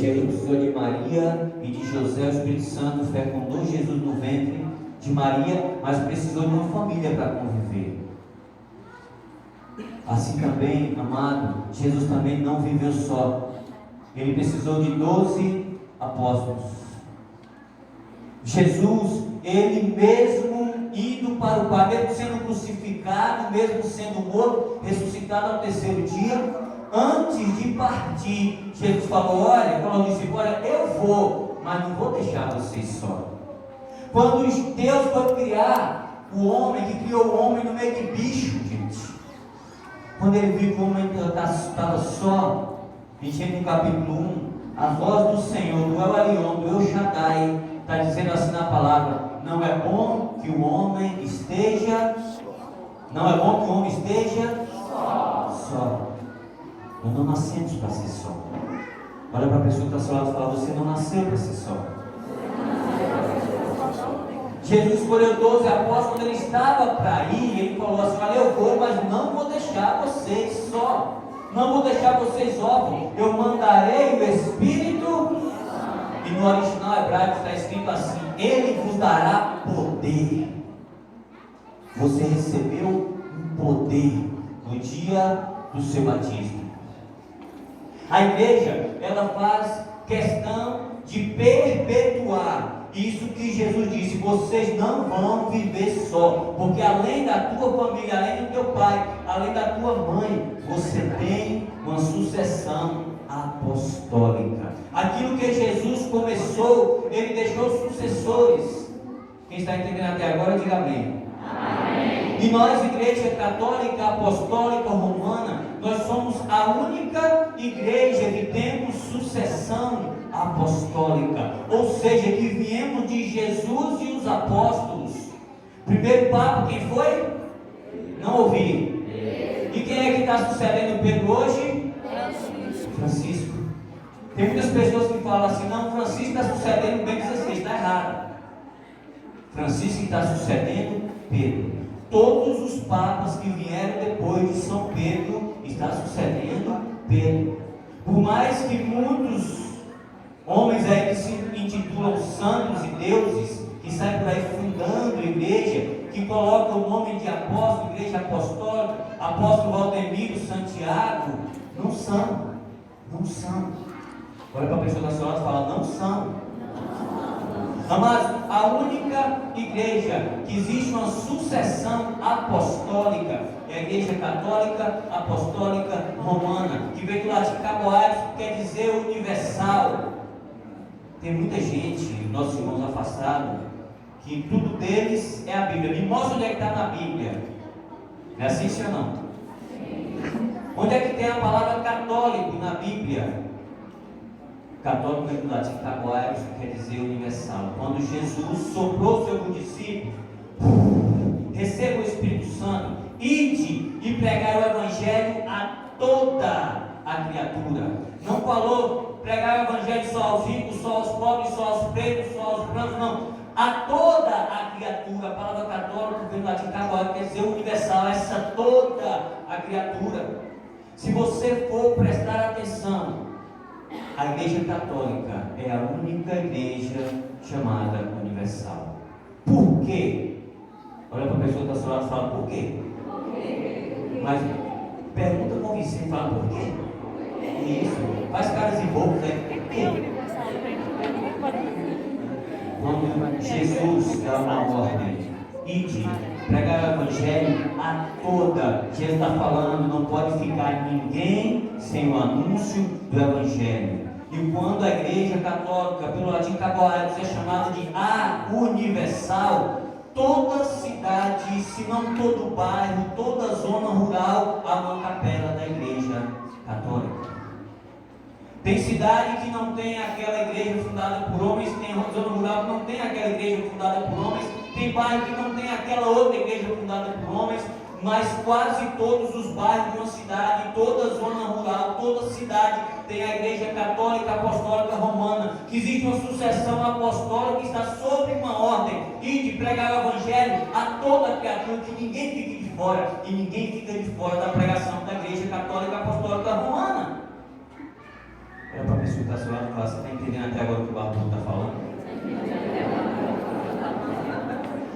Jesus precisou de Maria e de José. O Espírito Santo fecundou Jesus no ventre de Maria, mas precisou de uma família para conviver. Assim também, amado, Jesus também não viveu só. Ele precisou de 12 apóstolos. Jesus, ele mesmo indo para o Pai, mesmo sendo crucificado, mesmo sendo morto, ressuscitado ao terceiro dia, antes de partir, Jesus falou: olha, falou disse: olha, eu vou, mas não vou deixar vocês só. Quando Deus foi criar o homem, que criou o homem no meio de bicho, gente, quando ele viu que o homem estava só, enchendo no capítulo 1, a voz do Senhor, do El Elyon, do El Shaddai, está dizendo assim na palavra: não é bom que o homem esteja só. Nós não nascemos para ser só. Olha para a pessoa que está ao seu lado e fala: você não nasceu para ser só. Jesus escolheu 12 apóstolos. Quando ele estava para ir, ele falou assim: olha, eu vou, mas não vou deixar vocês só. Não vou deixar vocês órfãos. Eu mandarei o Espírito. E no original hebraico está escrito assim: ele vos dará poder. Você recebeu um poder no dia do seu batismo. A igreja, ela faz questão de perpetuar isso que Jesus disse: vocês não vão viver só, porque além da tua família, além do teu pai, além da tua mãe, você tem uma sucessão apostólica. Aquilo que Jesus começou, ele deixou sucessores. Quem está entendendo até agora, diga amém. Amém. E nós, Igreja Católica Apostólica Romana, nós somos a única igreja que temos sucessão apostólica, ou seja, que viemos de Jesus e os apóstolos. Primeiro Papa, quem foi? Não ouvi. E quem é que está sucedendo Pedro hoje? Francisco. Tem muitas pessoas que falam assim: não, Francisco está sucedendo Bento XVI. Está errado. Francisco está sucedendo Pedro. Todos os papas que vieram depois de São Pedro está sucedendo Pedro. Por mais que muitos homens aí que se intitulam santos e deuses, que saem por aí fundando igreja, que colocam o nome de apóstolo, igreja apostólica, apóstolo Valdemiro, Santiago, não são. Olha para a pessoa da sua lado e fala: não são. Amados, a única igreja que existe uma sucessão apostólica é a Igreja Católica Apostólica Romana, que veio do latim caboares, que quer dizer universal. Tem muita gente, nossos irmãos afastados, que tudo deles é a Bíblia. Me mostra onde é que está na Bíblia. É assim, sim ou não? Onde é que tem a palavra católico na Bíblia? Católico é do latim caboares, que quer dizer universal. Quando Jesus soprou sobre o discípulo: receba o Espírito Santo, ide e pregai o Evangelho a toda a criatura. Não falou pregar o Evangelho só aos ricos, só aos pobres, só aos pretos, só aos brancos, não. A toda a criatura. A palavra católico vem do latim caboares, quer dizer universal, essa toda a criatura. Se você for prestar atenção, a Igreja Católica é a única igreja chamada universal. Por quê? Olha para a pessoa que está ao seu lado e fala: por quê? Mas pergunta com Vicente e fala: por quê? Isso, faz caras e bocas, né? Por quê? Quando Jesus dá uma ordem: ide, pregar o Evangelho a toda. Jesus está falando: não pode ficar ninguém sem o anúncio do Evangelho. E quando a Igreja Católica, pelo latim caboares, é chamada de a universal, toda cidade, se não todo bairro, toda zona rural, há uma capela da Igreja Católica. Tem cidade que não tem aquela igreja fundada por homens, tem zona rural que não tem aquela igreja fundada por homens, tem bairro que não tem aquela outra igreja fundada por homens, mas quase todos os bairros de uma cidade, toda zona rural, toda cidade tem a Igreja Católica Apostólica Romana, que existe uma sucessão apostólica que está sob uma ordem, e de pregar o Evangelho a toda criatura, que ninguém fique de fora, e ninguém fica de fora da pregação da Igreja Católica Apostólica Romana. Era para a pessoa que está falando e falar, você está entendendo até agora o que o Barbudo está falando?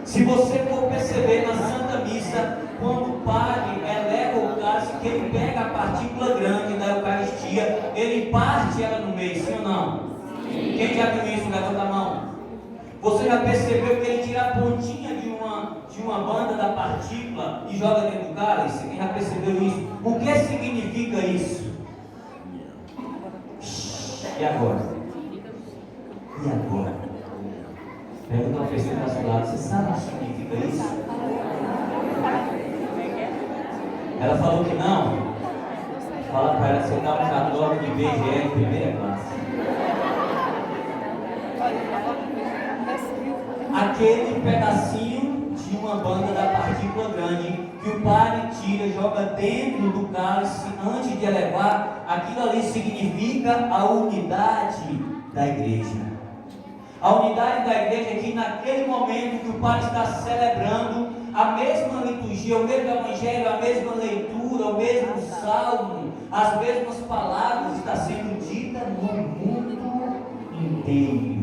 Se você for perceber na Santa Missa, quando o padre eleva o cálice, que ele pega a partícula grande da Eucaristia, ele parte ela no meio, sim ou não? Sim. Quem já viu isso? Levanta a mão. Você já percebeu que ele tira a pontinha de uma banda da partícula e joga dentro do cálice? Quem já percebeu isso? O que significa isso? E agora? E agora? Pergunta uma pessoa que está ao seu lado, você sabe o que significa isso? Ela falou que não. Fala para ela, você dá um cartório de BGE em primeira classe. Aquele pedacinho de uma banda da partícula grande que o padre tira, joga dentro do cálice antes de elevar, aquilo ali significa a unidade da igreja. A unidade da igreja é que naquele momento que o padre está celebrando a mesma liturgia, o mesmo evangelho, a mesma leitura, o mesmo salmo, as mesmas palavras está sendo dita no mundo inteiro.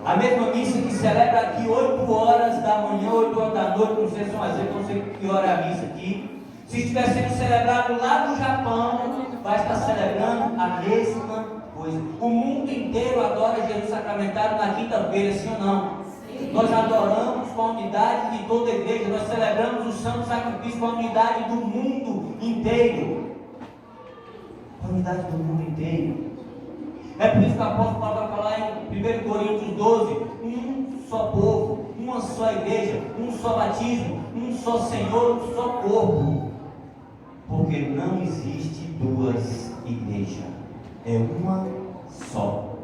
A mesma missa que celebra aqui 8 horas da manhã, 8 horas da noite, não sei se são exemplo, não sei que hora é a missa aqui. Se estiver sendo celebrado lá no Japão, vai estar celebrando a mesma coisa. O mundo inteiro adora Jesus sacramentado na quinta-feira, sim ou não? Sim. Nós adoramos com a unidade de toda a igreja, nós celebramos o santo sacrifício com a unidade do mundo inteiro. A unidade do mundo inteiro. É por isso que o apóstolo Paulo vai falar em 1 Coríntios 12, um só povo, uma só igreja, um só batismo, um só Senhor, um só corpo. Porque não existe duas igrejas, é uma só.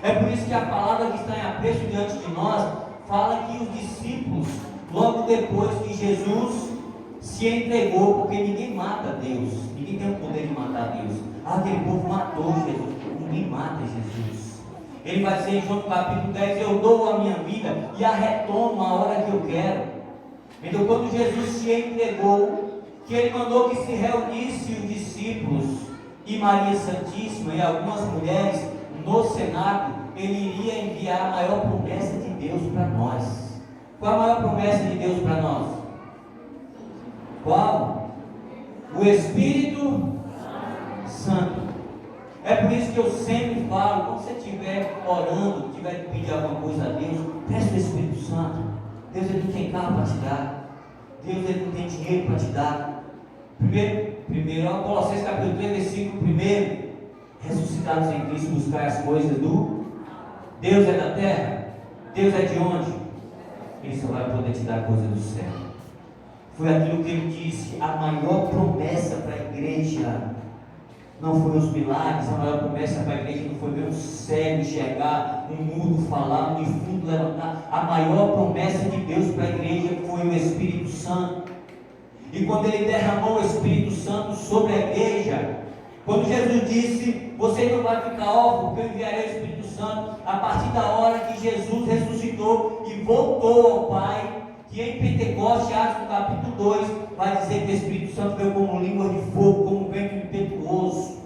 É por isso que a palavra que está em apreço diante de nós fala que os discípulos, logo depois que Jesus se entregou, porque ninguém mata Deus, ninguém tem o poder de matar Deus. Aquele povo matou Jesus, ninguém mata Jesus. Ele vai dizer em João capítulo 10, eu dou a minha vida e a retomo a hora que eu quero. Então quando Jesus se entregou, que ele mandou que se reunisse os discípulos e Maria Santíssima e algumas mulheres no cenáculo, ele iria enviar a maior promessa de Deus para nós. Qual a maior promessa de Deus para nós? Qual? O Espírito Santo. É por isso que eu sempre falo, quando você estiver orando, tiver que pedir alguma coisa a Deus, peça o Espírito Santo. Deus ele não tem carro para te dar. Deus ele não tem dinheiro para te dar. Primeiro, Colossenses capítulo 3, versículo 1. Ressuscitados em Cristo, buscar as coisas do Deus é da terra. Deus é de onde? Ele só vai poder te dar coisa do céu. Foi aquilo que ele disse, a maior promessa para a igreja não foi os milagres, a maior promessa para a igreja não foi ver um cego enxergar, um mudo falar, um defunto levantar. A maior promessa de Deus para a igreja foi o Espírito Santo. E quando ele derramou o Espírito Santo sobre a igreja, quando Jesus disse, você não vai ficar órfão, porque eu enviarei o Espírito Santo, a partir da hora que Jesus ressuscitou e voltou ao Pai, que em Pentecostes, Atos no capítulo 2, vai dizer que o Espírito Santo veio como língua de fogo, como um vento impetuoso,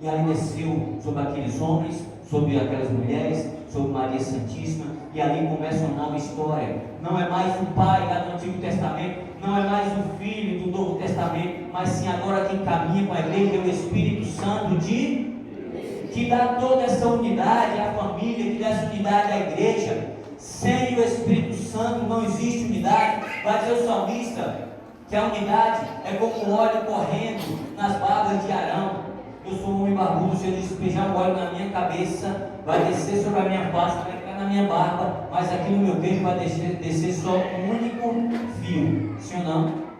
e ali desceu sobre aqueles homens, sobre aquelas mulheres, sobre Maria Santíssima, e ali começa uma nova história. Não é mais o Pai lá do Antigo Testamento, não é mais o Filho do Novo Testamento, mas sim agora quem caminha com a igreja é o Espírito Santo que dá toda essa unidade à família, que dá essa unidade à igreja. Sem o Espírito Santo não existe unidade. Vai dizer o salmista que a unidade é como óleo correndo nas barbas de Arão. Eu sou um homem barbudo, se eu despejar um óleo na minha cabeça, vai descer sobre a minha face, vai ficar na minha barba, mas aqui no meu queijo vai descer só um único fio, sim ou não?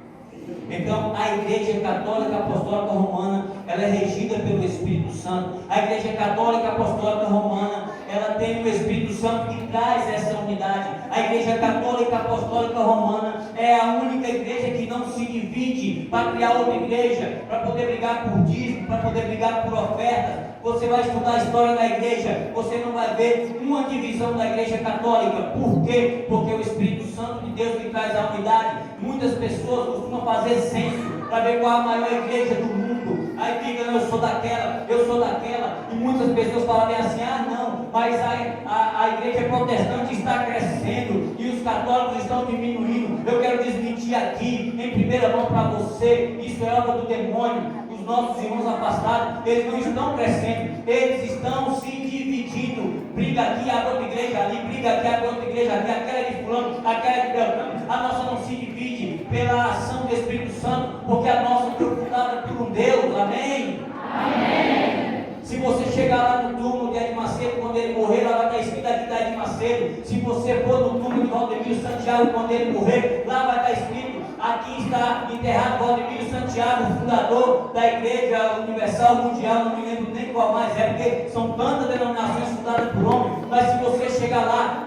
Então a Igreja Católica Apostólica Romana, ela é regida pelo Espírito Santo. A Igreja Católica Apostólica Romana, ela tem o Espírito Santo que traz essa unidade. A Igreja Católica Apostólica Romana é a única igreja que não se divide para criar outra igreja, para poder brigar por dízimo, para poder brigar por ofertas. Você vai estudar a história da igreja, você não vai ver uma divisão da Igreja Católica. Por quê? Porque o Espírito Santo de Deus que traz a unidade. Muitas pessoas costumam fazer censo para ver qual a maior igreja do mundo. aí fica, eu sou daquela, e muitas pessoas falam bem assim, não, mas a igreja protestante está crescendo, e os católicos estão diminuindo. Eu quero desmentir aqui, em primeira mão para você, isso é obra do demônio. Os nossos irmãos afastados, eles não estão crescendo, eles estão se dividindo. Briga aqui, abre outra igreja ali, briga aqui, abre outra igreja ali, aquela é de fulano, aquela é de Beltrano. A nossa não se divide pela ação do Espírito Santo, porque a nossa foi fundada por um Deus, amém? Amém. Se você chegar lá no túmulo de Edir Macedo, quando ele morrer, lá vai estar escrito aqui da Edir Macedo. Se você for no túmulo de Valdemiro Santiago, quando ele morrer, lá vai estar escrito: aqui está enterrado Valdemiro Santiago, fundador da Igreja Universal Mundial. Não me lembro nem qual mais é, porque são tantas denominações fundadas por homem. Mas se você chegar lá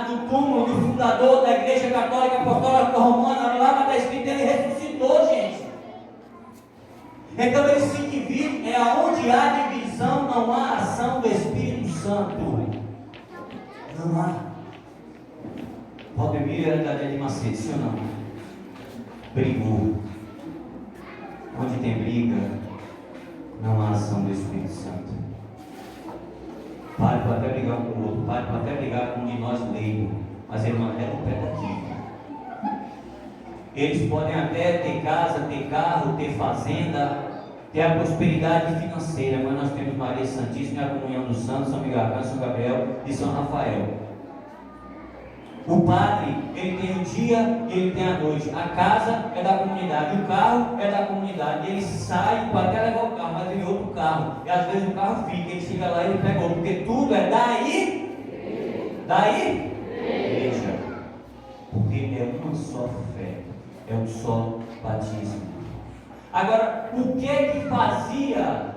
no túmulo do fundador da Igreja Católica Apostólica Romana, lá vai estar escrito: ele ressuscitou, gente. Então eles se dividem, é aonde há divisão, não há ação do Espírito Santo. Não há. Valdemiro era da Edir Macedo, sim ou não? Brigou. Onde tem briga, não há ação do Espírito Santo. Pai pode até brigar com o outro, pai pode até brigar com um de nós leigo, mas ele não é no pé daqui. Eles podem até ter casa, ter carro, ter fazenda, ter a prosperidade financeira, mas nós temos Maria Santíssima e a comunhão dos santos, São Miguel Arcanjo, São Gabriel e São Rafael. O padre, ele tem o dia e ele tem a noite. A casa é da comunidade, o carro é da comunidade. Ele sai para até levar o carro, mas tem outro carro. E às vezes o carro fica, ele chega lá e ele pega outro, porque tudo é daí, igreja. Porque é uma só fé, é um só batismo. Agora, o que fazia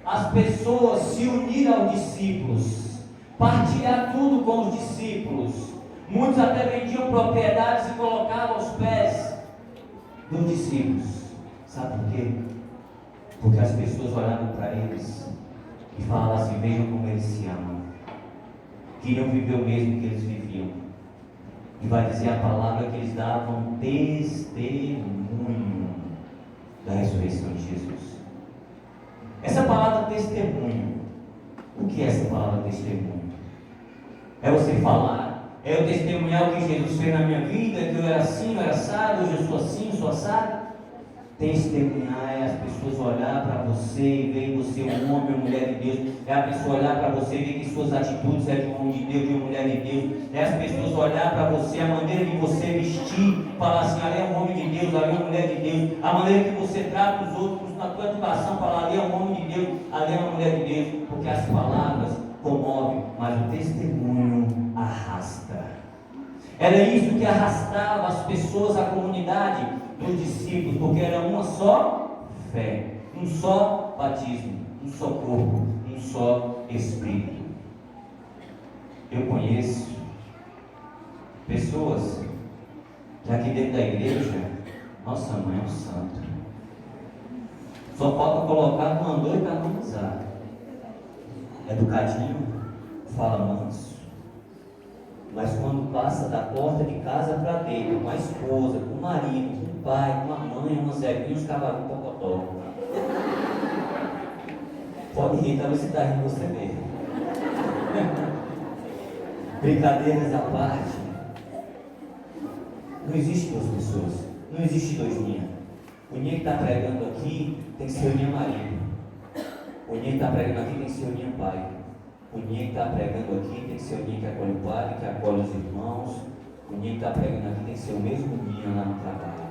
as pessoas se unir aos discípulos? Partilhar tudo com os discípulos. Muitos até vendiam propriedades e colocavam aos pés dos discípulos. Sabe por quê? Porque as pessoas olhavam para eles e falavam assim: vejam como eles se amam. Queriam viver o mesmo que eles viviam. E vai dizer a palavra que eles davam testemunho da ressurreição de Jesus. Essa palavra testemunho, o que é essa palavra testemunho? É você falar, é eu testemunhar o que Jesus fez na minha vida, que eu era assim, eu era assado, hoje eu sou assim, eu sou assado. Testemunhar é as pessoas olhar para você e ver em você um homem ou mulher de Deus. É a pessoa olhar para você e ver que suas atitudes é de um homem de Deus, de uma mulher de Deus. É as pessoas olhar para você, a maneira de você vestir, falar assim: ali é um homem de Deus, ali é uma mulher de Deus. A maneira que você trata os outros na tua educação, falar: ali é um homem de Deus, ali é uma mulher de Deus. Porque as palavras comovem, mas o testemunho arrasta. Era isso que arrastava as pessoas, a comunidade dos discípulos, porque era uma só fé, um só batismo, um só corpo, um só Espírito. Eu conheço pessoas que aqui dentro da igreja, nossa mãe é um santo, só falta colocar no andor e canonizar. Educadinho, fala manso, mas quando passa da porta de casa para dentro, com a esposa, com o marido, com o pai, com a mãe, uma Zequinha, uns cavalinhos pocotó. Pode rir, talvez você está rindo você mesmo. Brincadeiras à parte. Não existe duas pessoas, não existe dois Ninha. O Ninha que está pregando aqui tem que ser o Ninha marido. O Ninha que está pregando aqui tem que ser o Ninha pai. O Ninha que está pregando aqui tem que ser o Ninha que acolhe o padre, que acolhe os irmãos. O Ninha que está pregando aqui tem que ser o mesmo Ninha lá no trabalho.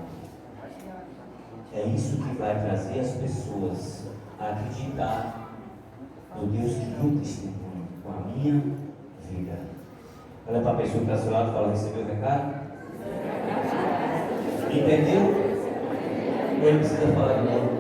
É isso que vai trazer as pessoas a acreditar no Deus que eu testemunho com a minha vida. Olha para a pessoa que está ao seu lado e fala: recebeu o recado? Entendeu? Ou ele precisa falar de novo?